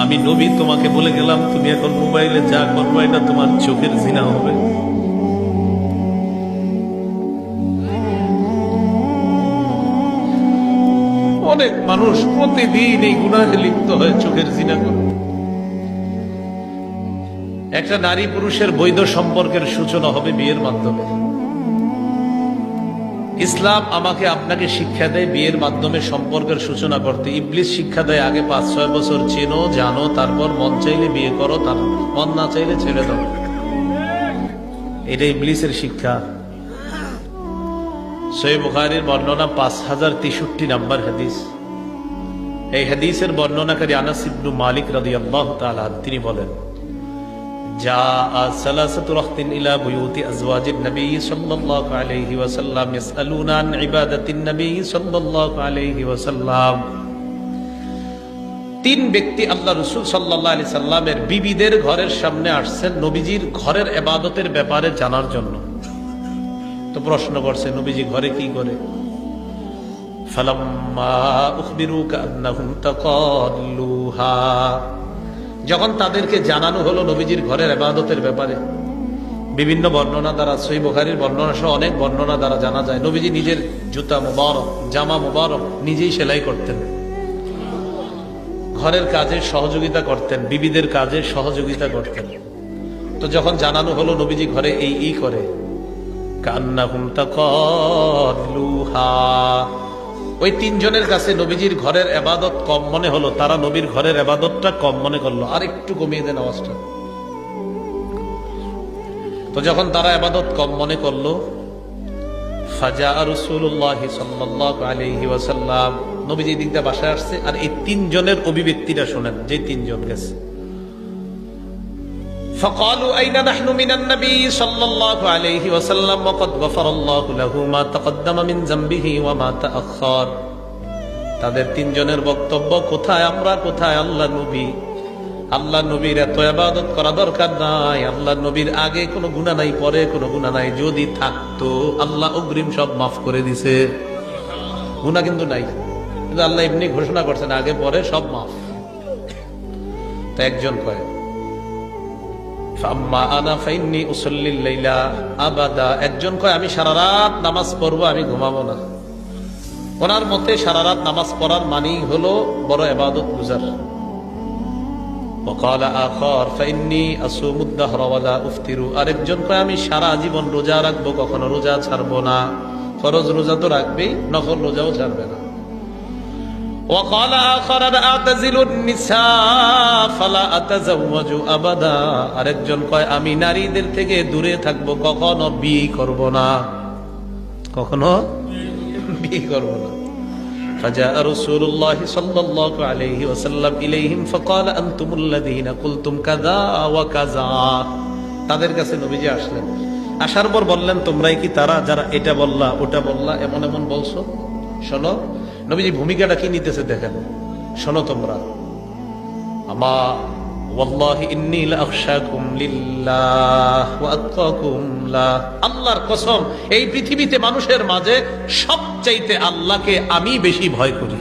আমি নবী তোমাকে বলে গেলাম তুমি এখন মোবাইলে যা করবো এটা তোমার চোখের জিনা হবে। অনেক মানুষ প্রতিদিন এই গুনাহে লিপ্ত হয়ে চোখের জিনা করে। একটা নারী পুরুষের বৈধ সম্পর্কের সূচনা হবে বিয়ের মাধ্যমে। ইসলাম আমাকে আপনাকে শিক্ষা দেয় বিয়ের মাধ্যমে সম্পর্কের সূচনা করতে। ইবলিস শিক্ষা দেয় আগে 5-6 বছর চেনো জানো, তারপর মন চাইলে বিয়ে করো, তার মন না চাইলে ছেড়ে দাও। এটা ইবলিসের শিক্ষা। সহিহ বুখারীর বর্ণনা 5063 নম্বর হাদিস। এই হাদিসের বর্ণনাকারী আনাস ইবনে মালিক রাদিয়াল্লাহু তাআলা তিনি বলেন, جاء ثلاثة رهط إلى بيوت أزواج النبي صلى الله عليه وسلم يسألون عن عبادة النبي صلى الله عليه وسلم। তিন ব্যক্তি আল্লাহ রাসূল সাল্লাল্লাহু আলাইহি সাল্লামের বিবিদের ঘরের সামনে আসছেন নবীজির ঘরের ইবাদতের ব্যাপারে জানার জন্য। তো প্রশ্ন করছে নবীজি ঘরে কি করে। ফালাম্মা উখবিরু কান্নাহুম তাকাল্লুহা, যখন তাদেরকে জানানো হলো নবীজির ঘরের ইবাদতের ব্যাপারে, বিভিন্ন বর্ণনা দ্বারা সহিহ বুখারীর বর্ণনা সহ অনেক বর্ণনা দ্বারা জানা যায় নবীজি নিজের জুতা মুবারক জামা মুবারক নিজেই সেলাই করতেন, ঘরের কাজে সহযোগিতা করতেন, বিবিদের কাজে সহযোগিতা করতেন। তো যখন জানানো হলো নবীজি ঘরে এই করে, কান্নাহুম তাকাল্লুহা, ওই তিনজনের কাছে নবীজির ঘরের ইবাদত কম মনে হলো, তারা নবীর ঘরের ইবাদতটা কম মনে করলো, আর একটু কমিয়ে দেন আওয়াজটা। তো যখন তারা ইবাদত কম মনে করলো, ফাজা রাসূলুল্লাহ সাল্লাল্লাহু আলাইহি ওয়াসাল্লাম, নবীজি দিকটা বাসায় আসছে, আর এই তিনজনের অভিব্যক্তিটা শুনেন, যে তিনজন গেছে। فقالوا أين نحن من النبي صلى الله عليه وسلم وقد غفر الله له ما تقدم من ذنبه وما تأخر। তাদের তিনজনের বক্তব্য, কোথায় আমরা, কোথায় আল্লাহ নবী। আল্লাহ নবীর এত ইবাদত করা দরকার নাই, আল্লাহ নবীর আগে কোনো গুনাহ নাই, পরে কোনো গুনাহ নাই, যদি থাকতো আল্লাহ অগ্রিম সব মাফ করে দিছে। গুনাহ কিন্তু নাই, কিন্তু আল্লাহ এমনি ঘোষণা করছেন আগে পরে সব মাফ। তা একজন কয়, একজন কয় আমি সারা রাত নামাজ পড়বো, আমি ঘুমাবো না। ওনার মতে সারা রাত নামাজ পড়ার মানেই হলো বড় ইবাদত গুজার। আরেকজন কয় আমি সারা জীবন রোজা রাখবো, কখনো রোজা ছাড়বো না। ফরজ রোজা তো রাখবেই, নফল রোজাও ছাড়বে না। وقال آخر أعتزل النساء فلا أتزوج أبدا। আরেকজন কয় আমি নারীদের থেকে দূরে থাকবো, কখনো বিয়ে করব না, কখনো বিয়ে করব না। فجاء رسول الله صلى الله عليه وسلم إليهم فقال أنتم الذين قلتم كذا وكذا। তাদের কাছে নবীজি আসলেন, আসার পর বললেন তোমরাই কি তারা যারা এটা বললা ওটা বললা এমন এমন বলছো। শোনো নবীজি ভূমিকাটা কি নিতেছে দেখেন, শোনো তোমরা, আমা ওয়াল্লাহি ইন্নী লাআখশাকুম লিল্লাহ ওয়া আতকাকুম লা, আল্লাহর কসম এই পৃথিবীতে মানুষের মাঝে সবচাইতে আল্লাহকে আমি বেশি ভয় করি।